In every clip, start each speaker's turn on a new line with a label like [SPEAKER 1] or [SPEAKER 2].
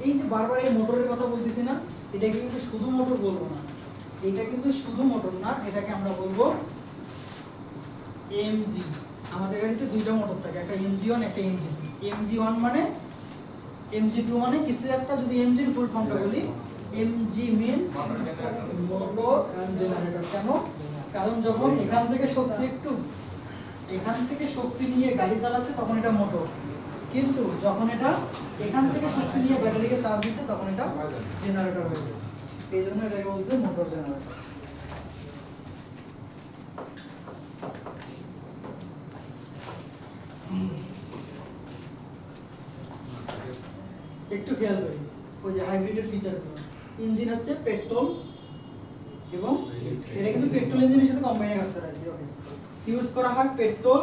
[SPEAKER 1] এই যে বারবার এই মোটরের কথা বলতেছি না, এটা কিন্তু শুধু মোটর বলবো না, এটা কিন্তু শুধু মোটর না, এটাকে আমরা বলবো এমজি। আমাদের গাড়িতে দুইটা মোটর থাকে, একটা এমজি1 একটা এমজি2। এমজি1 মানে, এমজি2 মানে কিছু একটা, যদি এমজির ফুল ফর্মটা বলি, MG means motor and generator. কেন? কারণ যখন এখান থেকে শক্তি নিয়ে গাড়ি চালাচ্ছে তখন এটা মোটর, কিন্তু যখন এটা এখান থেকে শক্তি নিয়ে ব্যাটারিকে চার্জ দিচ্ছে তখন এটা জেনারেটর হয়ে যাবে। এই জন্য এটাকে বলছে মোটর জেনারেটর। একটু খেয়াল করি ওই যে হাইব্রিডের ফিচারগুলো। ইঞ্জিন হচ্ছে পেট্রোল, এবং এটা কিন্তু পেট্রোল ইঞ্জিনের সাথে কম্বাইনে কাজ করে আর কি। ওকে, ইউজ করা হয় পেট্রোল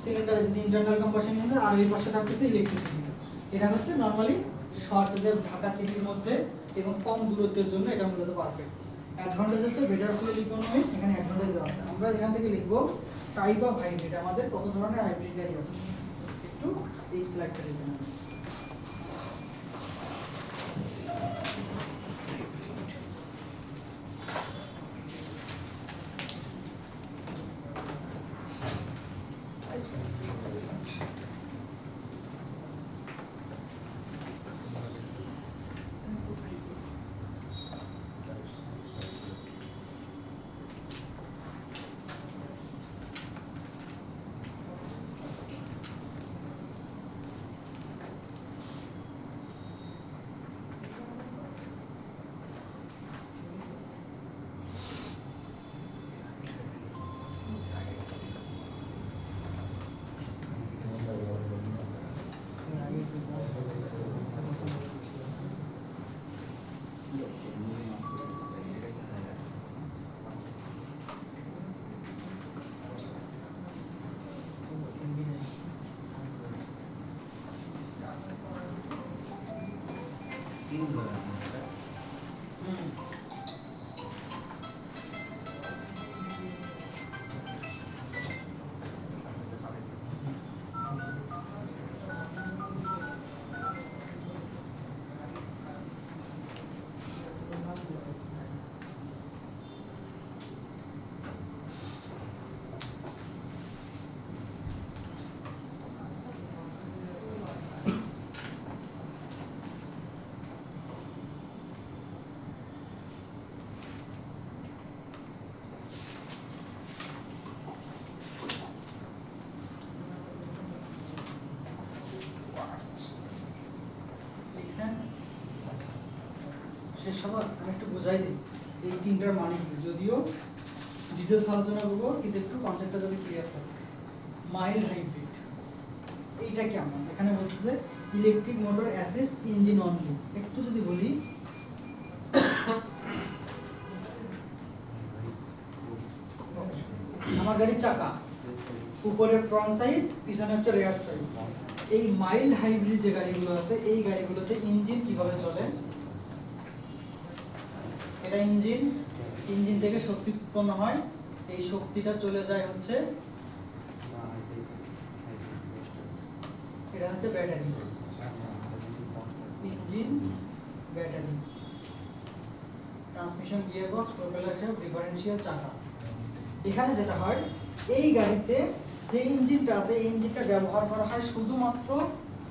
[SPEAKER 1] সিলিন্ডারে যদি ইন্টারনাল কম্বাসন ইঞ্জিন, আর এই পাশে থাকতেছে ইলেকট্রিসিটি। এটা হচ্ছে নরমালি শর্ট যে ঢাকা সিটির মধ্যে এবং কম দূরত্বের জন্য এটা মূলত পারফেক্ট। অ্যাডভান্টেজ হচ্ছে বেটার ফুয়েল ইকোনমি, এখানে অ্যাডভান্টেজ দেওয়া আছে। আমরা এখান থেকে লিখবো টাইপ অফ হাইব্রিড, আমাদের কত ধরনের হাইব্রিড গাড়ি আছে, একটু এই স্লাইডটা দেখে নেব। শেষ সবার আমি একটু বোঝাই দিই এই তিনটার মানে কি, যদিও ডিটেলস আলোচনা করবো কিন্তু একটু কনসেপ্টটা যদি ক্লিয়ার থাকে। মাইল্ড হাইব্রিড এইটা কেমন? এখানে বলছে যে electric motor assist engine only. একটু যদি বলি, আমার গাড়ির চাকা উপরে ফ্রন্ট সাইড, পিছনে হচ্ছে রিয়ার সাইড। এই মাইল্ড হাইব্রিড যে গাড়িগুলো আছে এই গাড়িগুলোতে ইঞ্জিন কিভাবে চলে, এটা ইঞ্জিন থেকে শক্তি উৎপন্ন হয়, এই শক্তিটা চলে যায় হচ্ছে, এটা হচ্ছে battery, engine battery, transmission gearbox, propeller shaft, differential, চাকা। এখানে যেটা হয়, এই গাড়িতে যে ইঞ্জিনটা আছে এই ইঞ্জিনটা ব্যবহার করা হয় শুধুমাত্র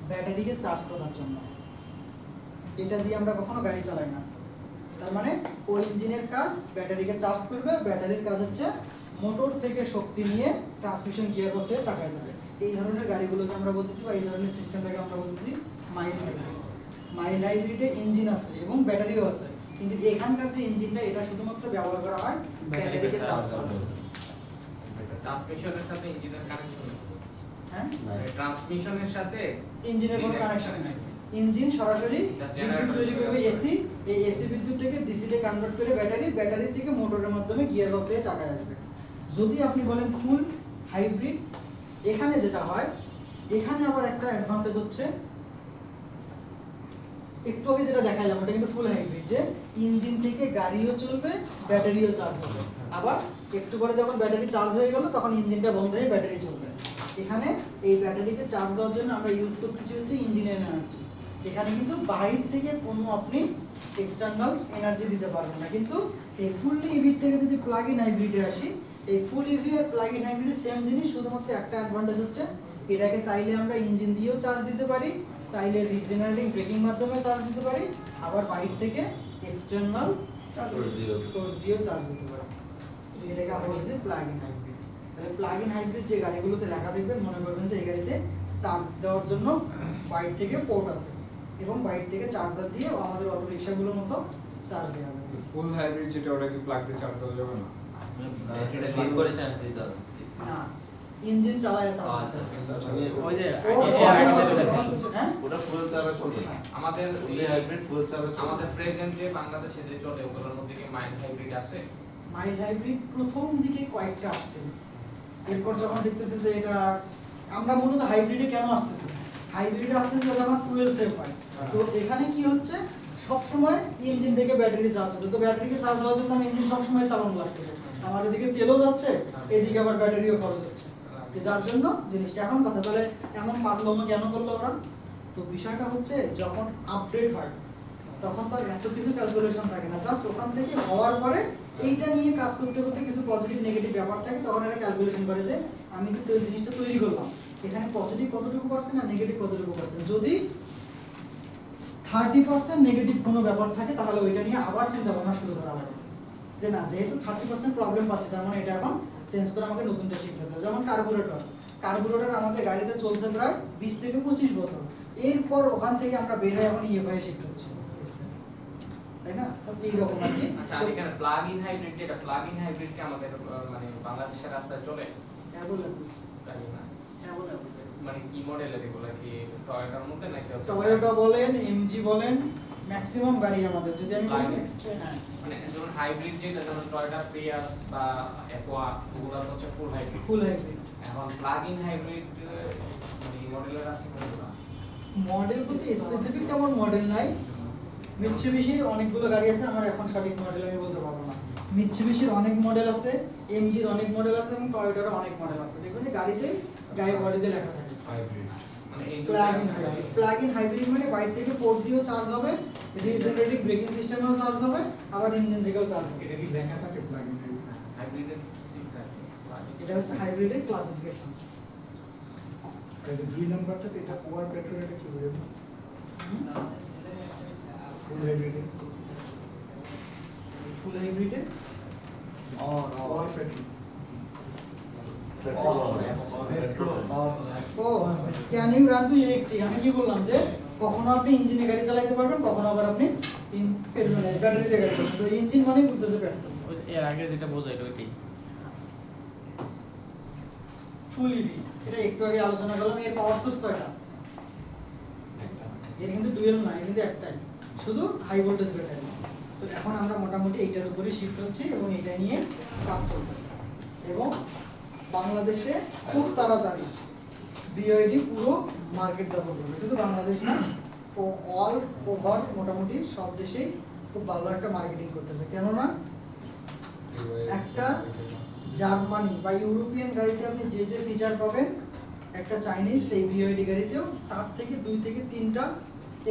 [SPEAKER 1] ব্যাটারিকে চার্জ করার জন্য। এটা দিয়ে আমরা কখনো গাড়ি চালাই না। তার মানে ওই ইঞ্জিনের কাজ ব্যাটারিকে চার্জ করবে, ব্যাটারির কাজ হচ্ছে মোটর থেকে শক্তি নিয়ে ট্রান্সমিশন গিয়ারবক্সে চাকায় দেবে। এই ধরনের গাড়িগুলোকে আমরা বলতেছি, বা এই ধরনের সিস্টেমটাকে আমরা বলতেছি মাইল্ড হাইব্রিড। মাইল্ড হাইব্রিডে ইঞ্জিন আছে এবং ব্যাটারিও আছে, কিন্তু এখানকার যে ইঞ্জিনটা এটা শুধুমাত্র ব্যবহার করা হয় ব্যাটারিকে চার্জ করার জন্য।
[SPEAKER 2] ট্রান্সমিশনের সাথে ইঞ্জিনের কানেকশন,
[SPEAKER 1] হ্যাঁ,
[SPEAKER 2] ট্রান্সমিশনের সাথে
[SPEAKER 1] ইঞ্জিনের কোনো কানেকশন নেই। ইঞ্জিন সরাসরি বিদ্যুৎ তৈরি করবে এসি, এই এসি বিদ্যুৎটাকে ডিসিতে কনভার্ট করে ব্যাটারি থেকে মোটরের মাধ্যমে গিয়ারবক্সে চাকায় আসবে। যদি আপনি বলেন ফুল হাইব্রিড, এখানে যেটা হয়, এখানে আবার একটা অ্যাডভান্টেজ হচ্ছে, একটু আগে যেটা দেখালাম ওটা কিন্তু ফুল হাইব্রিড, যে ইঞ্জিন থেকে গাড়িও চলবে ব্যাটারিও চার্জ হবে, আবার একটু পরে যখন ব্যাটারি চার্জ হয়ে গেল তখন ইঞ্জিনটা বন্ধ হয়ে ব্যাটারি চলবে। এখানে এই ব্যাটারিকে চার্জ দেওয়ার জন্য আমরা ইউজ করতেছি হচ্ছে ইঞ্জিনের এনার্জি। এখানে কিন্তু বাইরে থেকে কোনো আপনি এক্সটার্নাল এনার্জি দিতে পারবেন না। কিন্তু এই ফুললি ইভি থেকে যদি প্লাগ ইন হাইব্রিডে আসি, এই ফুল ইভি আর প্লাগ ইন হাইব্রিড সেম জিনিস, শুধুমাত্র একটা অ্যাডভান্টেজ হচ্ছে এটাকে চাইলে আমরা ইঞ্জিন দিয়েও চার্জ দিতে পারি, চাইলে রিজেনারেটিং ব্রেকিং মাধ্যমে চার্জ দিতে পারি, আবার বাইরে থেকে এক্সটার্নাল সোর্স দিয়েও চার্জ দিতে পারি। এটাকে আমরা বলছি প্লাগ ইন হাইব্রিড। তাহলে প্লাগ ইন হাইব্রিড যে গাড়িগুলোতে লেখা দেখবেন, মনে করবেন যে এই গাড়িতে চার্জ দেওয়ার জন্য বাইরে থেকে পোর্ট আছে এবং বাইরে থেকে চার্জার দিয়ে আমাদের অটো রিকশাগুলোর মতো চার্জ দেওয়া যাবে।
[SPEAKER 3] ফুল হাইব্রিড যেটা, ওটা কি প্লাগ দিয়ে চার্জ দেওয়া যাবে না?
[SPEAKER 4] এটা ফিট করে চার্জ দিতে হবে
[SPEAKER 1] না, ইঞ্জিন চালায় চার্জ।
[SPEAKER 4] আচ্ছা,
[SPEAKER 2] ওই যে
[SPEAKER 1] হ্যাঁ,
[SPEAKER 5] ওটা ফুল চালা চলবে না।
[SPEAKER 2] আমাদের
[SPEAKER 5] ফুলি হাইব্রিড ফুল চালা চলবে।
[SPEAKER 2] আমাদের প্রেজেন্ট যে বাংলাদেশে যে চলে ওগুলোর মধ্যে কি মাইল্ড হাইব্রিড আছে?
[SPEAKER 1] মাইল্ড হাইব্রিড প্রথম দিকে কয়েকটা আসছে, এরপর যখন দেখতেছে যে এটা, আমরা মূলত হাইব্রিডে কেন আসতেছে, হাইব্রিডে আসতেছে যাতে আমার ফুয়েল সেভ হয়। তো এখানে কি হচ্ছে, সব সময় ইঞ্জিন থেকে ব্যাটারি চার্জ হচ্ছে, তো ব্যাটারিকে চার্জ দেওয়ার জন্য আমি ইঞ্জিন সবসময় চালানো লাগতেছে, আমার এদিকে তেলও যাচ্ছে, এদিকে আবার ব্যাটারিও খরচ হচ্ছে, যার জন্য জিনিসটা এখন কথা। তাহলে এমন পারলাম কেন করলো ওরা? তো বিষয়টা হচ্ছে যখন আপডেট হয় তখন তো আর এত কিছু ক্যালকুলেশন থাকে না, জাস্ট ওখান থেকে হওয়ার পরে এইটা নিয়ে কাজ করতে করতে কিছু পজিটিভ নেগেটিভ ব্যাপার থাকে, তখন এটা ক্যালকুলেশন করে যে আমি যে জিনিসটা তৈরি করলাম এখানে পজিটিভ কতটুকু পার্সেন্ট আর নেগেটিভ কতটুকু পার্সেন্ট। যদি 30% নেগেটিভ কোনো ব্যাপার থাকে তাহলে ওইটা নিয়ে আবার চিন্তা ভাবনা শুরু করা হবে, যে না যেহেতু 30% প্রবলেম পাচ্ছে তার মানে এটা এখন চেঞ্জ করে আমাকে নতুনটা শিখতে হবে। যেমন কার্বোরেটর আমাদের গাড়িতে চলছে প্রায় 20 থেকে 25 বছর, এরপর ওখান থেকে আমরা বের হয়ে এখন ইএফআই শিফট হচ্ছে, তাই না? তো এইরকম আর কি।
[SPEAKER 2] আচ্ছা, আর এখানে প্লাগ ইন হাইব্রিড, যেটা প্লাগ ইন হাইব্রিড কি আমাদের মানে বাংলাদেশের রাস্তায় চলে? তাই না? মানে কি মডেলের এগুলো, কি টয়োটার মধ্যে নাকি হচ্ছে
[SPEAKER 1] টয়োটা বলেন, এমজি বলেন, ম্যাক্সিমাম গাড়ি আমাদের যদি আমি বলি, হ্যাঁ,
[SPEAKER 2] মানে যেমন হাইব্রিড যেটা যেমন টয়োটা প্রিয়াস বা অ্যাকোয়া, ওগুলো হচ্ছে ফুল হাইব্রিড।
[SPEAKER 1] ফুল হাইব্রিড।
[SPEAKER 2] এখন প্লাগ ইন হাইব্রিড মানে মডেলের আছে কোনগুলো?
[SPEAKER 1] মডেল বলতে স্পেসিফিক তেমন মডেল নাই। মিৎসুবিশির অনেকগুলো গাড়ি আছে, আমার এখন সঠিক মডেল আমি বলতে পারবো না। মিৎসুবিশির অনেক মডেল আছে, এমজির অনেক মডেল আছে এবং টয়োটার অনেক মডেল আছে। দেখবেন যে গাড়িতে গায়ে বডিতে লেখা থাকে
[SPEAKER 3] হাইব্রিড।
[SPEAKER 2] মানে এই
[SPEAKER 1] plug in hybrid. Plug in hybrid মানে বাইরে থেকে পোর্ট দিয়েও চার্জ হবে, রিজেনারেটিং ব্রেকিং সিস্টেমেও চার্জ হবে, আবার ইঞ্জিন থেকেও চার্জ হবে।
[SPEAKER 3] এটা কি লেখা থাকে প্লাগ ইন হাইব্রিড?
[SPEAKER 2] হাইব্রিডের সিট থাকে।
[SPEAKER 1] এটা হচ্ছে হাইব্রিডের ক্লাসিফিকেশন।
[SPEAKER 3] তাহলে 2 নাম্বারটা এটা পাওয়ার পেট্রোল, এটা কি বলবো? Full hybrid.
[SPEAKER 1] ফুল হাইব্রিডে
[SPEAKER 3] পাওয়ার পেট্রোল।
[SPEAKER 1] ও can you run to electric, আমি কি বললাম যে কখনো আপনি ইঞ্জিনে গাড়ি চালাতে পারবেন, কখনো আবার আপনি ব্যাটারিতে গাড়ি চালাবেন। তো ইঞ্জিন মানে বুঝতেছে পেট্রোল।
[SPEAKER 2] এর আগে যেটা বোঝাই ওইটাই।
[SPEAKER 1] ফুল ইভি, এটা একটু আগে আলোচনা করলাম। এর পাওয়ার সোর্স কয়টা? এর কিন্তু ডুয়েল না, এর কিন্তু একটাই, শুধু হাই ভোল্টেজ ব্যাটারি। তো এখন আমরা মোটামুটি এইটার উপরে শিফট হচ্ছি এবং এইটা নিয়ে কাজ চলতেছে। এবং বাংলাদেশে খুব তাড়াতাড়ি বিআইডি পুরো মার্কেট দখল করবে, শুধু বাংলাদেশ না, ও অল ওভার মোটামুটি সব দেশেই খুব ভালো একটা মার্কেটিং করতেছে। কেননা একটা জার্মানি বা ইউরোপিয়ান গাড়িতে আপনি যে যে ফিচার পাবেন, একটা চাইনিজ সেই বিআইডি গাড়িতেও তার থেকে 2 থেকে 3টা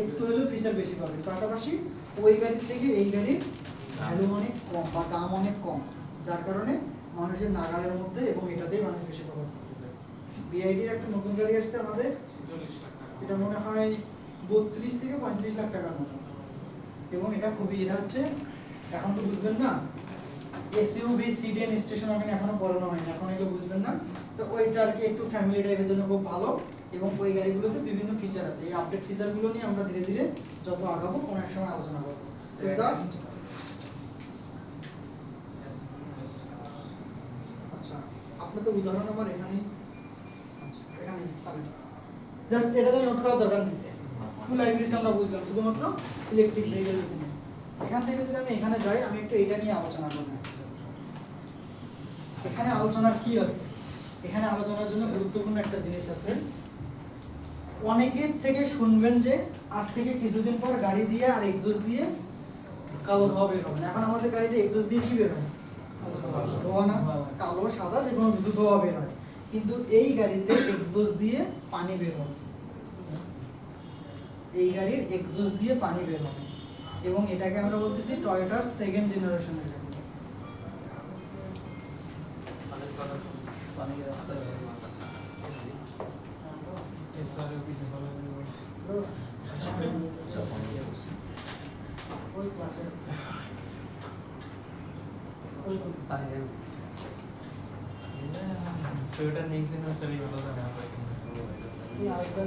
[SPEAKER 1] একটু হলেও ফিচার বেশি পাবেন। পাশাপাশি ওই গাড়ির থেকে এই গাড়ির ভ্যালু অনেক কম বা দাম অনেক কম, যার কারণে মানুষের নাগালের মধ্যে এবং এটাতেই মানুষ বেশি খরচ করতেছে। বিআইডির একটা নতুন গাড়ি আসছে আমাদের,
[SPEAKER 2] 40 লাখ টাকা।
[SPEAKER 1] এটা মনে হয় 32 থেকে 35 লাখ টাকার মতো। এবং এটা খুবই, এটা হচ্ছে এখন তো বুঝবেন না, এসইউভি সিডেন স্টেশন ওখানে এখনো পড়ানো হয়নি, এখন এগুলো বুঝবেন না। তো ওইটা আর কি একটু ফ্যামিলি টাইপের জন্য খুব ভালো। এবং ওই গাড়িগুলোতে বিভিন্ন ফিচার আছে, এই আপডেট ফিচারগুলো নিয়ে আমরা ধীরে ধীরে যত আগাবো কোনো এক সময় আলোচনা করবো। জাস্ট আচ্ছা, আপনার তো উদাহরণ আমার এখানেই, আচ্ছা এখানেই পাবেন, জাস্ট এটাতে নোট করার দরকার নেই। ফুল হাইব্রিড আমরা বুঝলাম, শুধুমাত্র ইলেকট্রিক ভেহিকেল। এখান থেকে যদি আমি এখানে যাই, আমি একটু এটা নিয়ে আলোচনা করব। এখানে আলোচনার কি আছে? এখানে আলোচনার জন্য গুরুত্বপূর্ণ একটা জিনিস আছে। অনেকের থেকে শুনবেন যে আজ থেকে কিছুদিন পর গাড়ি দিয়ে আর এক্সস্ট দিয়ে কালো ধোয়া বের হবে না। এখন আমাদের গাড়িতে এক্সস্ট দিয়ে কি বের হয়? ধোয়া না, কালো সাদা যে কোনো কিছু ধোয়া বের হয়। কিন্তু এই গাড়িতে এক্সস্ট দিয়ে পানি বের হবে। এই গাড়ির এক্সস্ট দিয়ে পানি বের হবে এবং এটাকে আমরা বলতেছি টয়োটার সেকেন্ড জেনারেশনের গাড়ি। পানির রাস্তায় ওই ক্লাসে আছে। ওই
[SPEAKER 6] টয়োটা নেক্সট জেনারেশন ভালো জানা
[SPEAKER 1] এই আরেকটা